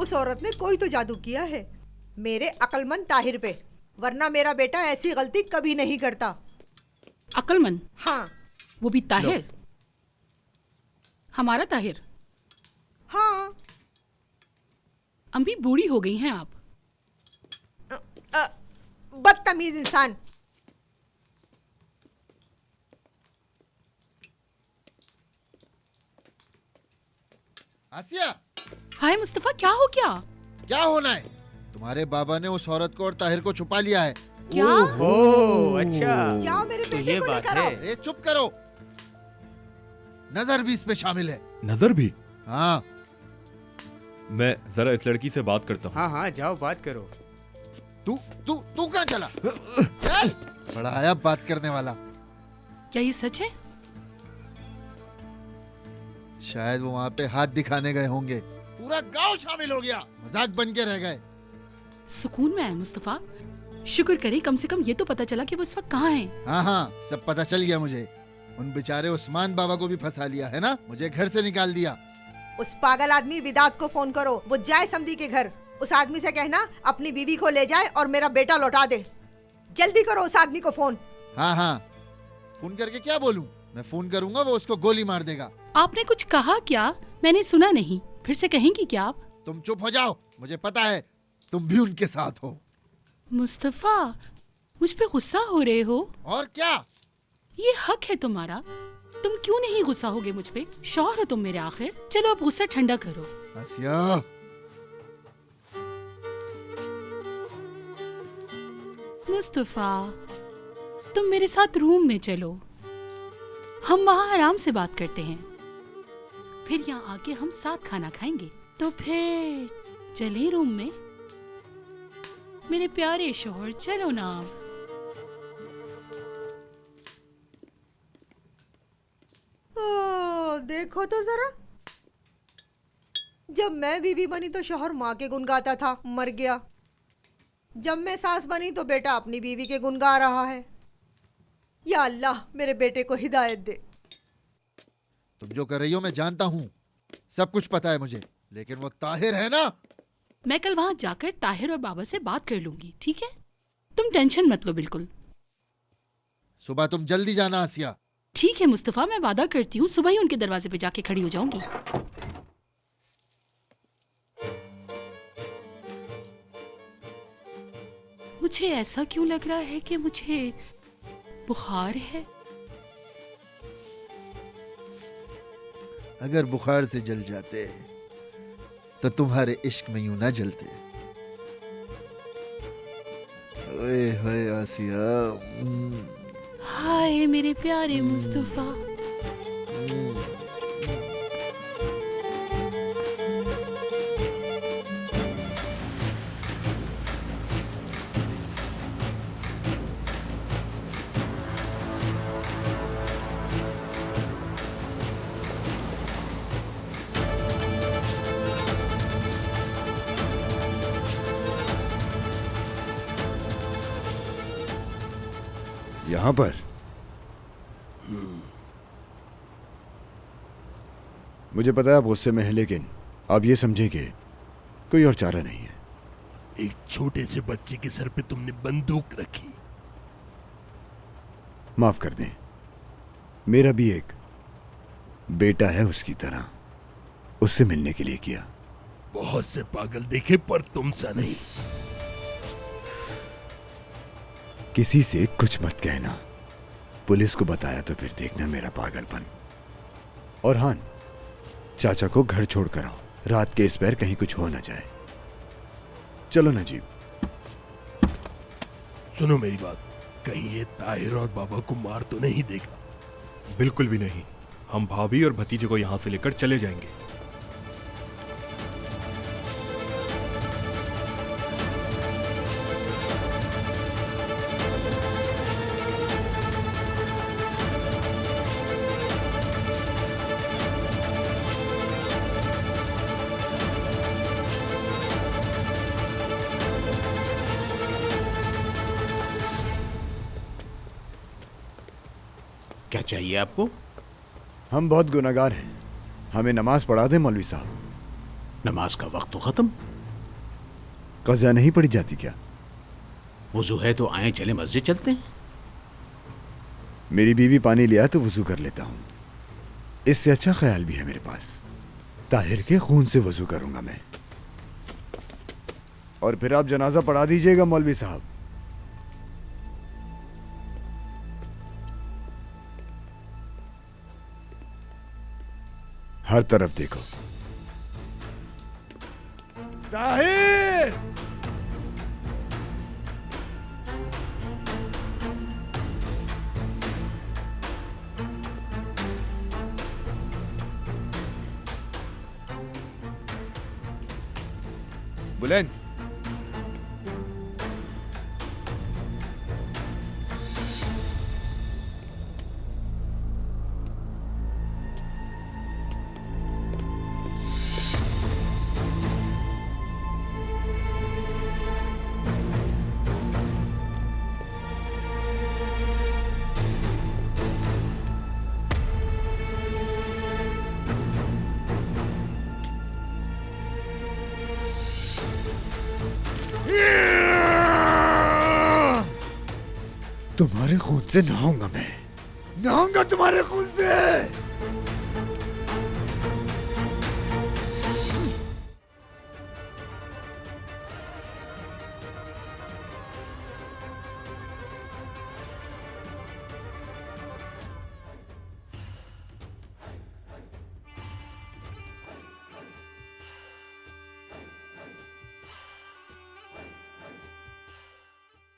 उस औरत ने कोई तो जादू किया है मेरे अक्लमंद ताहिर पे, वरना मेरा बेटा ऐसी गलती कभी नहीं करता। अक्लमंद? हाँ। वो भी ताहिर? हमारा ताहिर? हाँ। अम्मी बूढ़ी हो गई हैं आप। बदतमीज इंसान। आसिया, हाय मुस्तफा, क्या हो गया? क्या होना है? तुम्हारे बाबा ने उस औरत को और ताहिर को छुपा लिया है। क्या? ओह अच्छा, जाओ मेरे तो बेटे ये को बात लेकर आओ। है। अरे चुप करो, नजर भी इसमें शामिल है। नजर भी? हाँ। मैं जरा इस लड़की से बात करता हूँ। हाँ हाँ जाओ बात करो। तू तू तू कहाँ चला? चल। बड़ा आया बात करने वाला। क्या ये सच है? शायद वो वहाँ पे हाथ दिखाने गए होंगे, पूरा गांव शामिल हो गया, मजाक बन के रह गए। सुकून में है मुस्तफा। शुक्र करें कम से कम ये तो पता चला कि वो इस वक्त कहाँ है। हाँ हाँ, सब पता चल गया मुझे। उन बेचारे उस्मान बाबा को भी फंसा लिया है ना, मुझे घर से निकाल दिया। उस पागल आदमी विदात को फोन करो, वो जाए समधी के घर। उस आदमी से कहना अपनी बीवी को ले जाए और मेरा बेटा लौटा दे। जल्दी करो उस आदमी को फोन। हाँ हाँ, फोन करके क्या बोलूं? मैं फोन करूंगा, वो उसको गोली मार देगा। आपने कुछ कहा क्या? मैंने सुना नहीं, फिर से कहेंगी क्या आप? तुम चुप हो जाओ, मुझे पता है तुम भी उनके साथ हो। मुस्तफा, मुझ पे गुस्सा हो रहे हो? और क्या? ये हक है तुम्हारा, तुम क्यों नहीं गुस्सा होगे मुझ पे? शौहर हो तुम मेरे आखिर। चलो अब गुस्सा ठंडा करो। आसिया, मुस्तफा, तुम मेरे साथ रूम में चलो, हम वहाँ आराम से बात करते हैं। फिर यहाँ आके हम साथ खाना खाएंगे। तो फिर चले रूम में? मेरे प्यारे शोहर, चलो ना। देखो तो जरा, जब मैं बीवी बनी तो शौहर माँ के गुण गाता था, मर गया। जब मैं सास बनी तो बेटा अपनी बीवी के गुण गा रहा है। या अल्लाह, मेरे बेटे को हिदायत दे। तुम जो कर रही हो मैं जानता हूँ, सब कुछ पता है मुझे, लेकिन वो ताहिर है ना। मैं कल वहाँ जाकर ताहिर और बाबा से बात कर लूंगी, ठीक है? तुम टेंशन मत लो बिल्कुल। सुबह तुम जल्दी जाना आसिया। ठीक है मुस्तफा, मैं वादा करती हूँ सुबह ही उनके दरवाजे पे जाके खड़ी हो जाऊंगी। मुझे ऐसा क्यों लग रहा है कि मुझे बुखार है? अगर बुखार से जल जाते तो तुम्हारे इश्क में यूं ना जलते। ओए होए आसिया। हाय मेरे प्यारे मुस्तफा। यहाँ पर मुझे पता है आप गुस्से में हैं, लेकिन आप ये समझे कि कोई और चारा नहीं है। एक छोटे से बच्चे के सर पे तुमने बंदूक रखी। माफ कर दें, मेरा भी एक बेटा है उसकी तरह, उससे मिलने के लिए किया। बहुत से पागल देखे पर तुम सा नहीं। किसी से कुछ मत कहना, पुलिस को बताया तो फिर देखना मेरा पागलपन। और हाँ, चाचा को घर छोड़कर आओ, रात के इस पैर कहीं कुछ हो ना जाए। चलो नजीब। सुनो मेरी बात, कहीं ये ताहिर और बाबा को मार तो नहीं देगा? बिल्कुल भी नहीं, हम भाभी और भतीजे को यहाँ से लेकर चले जाएंगे। क्या चाहिए आपको? हम बहुत गुनहगार हैं, हमें नमाज पढ़ा दें मौलवी साहब। नमाज का वक्त तो खत्म। कज़ा नहीं पड़ी जाती क्या? वुजू है तो आए चले मस्जिद चलते हैं। मेरी बीवी पानी लिया तो वजू कर लेता हूँ। इससे अच्छा ख्याल भी है मेरे पास। ताहिर के खून से वजू करूंगा मैं। और फिर आप जनाजा पढ़ा दीजिएगा मौलवी साहब। हर तरफ देखो। ताहिर! बुलंद। तुम्हारे खून से नहाऊंगा मैं, नहाऊंगा तुम्हारे खून से।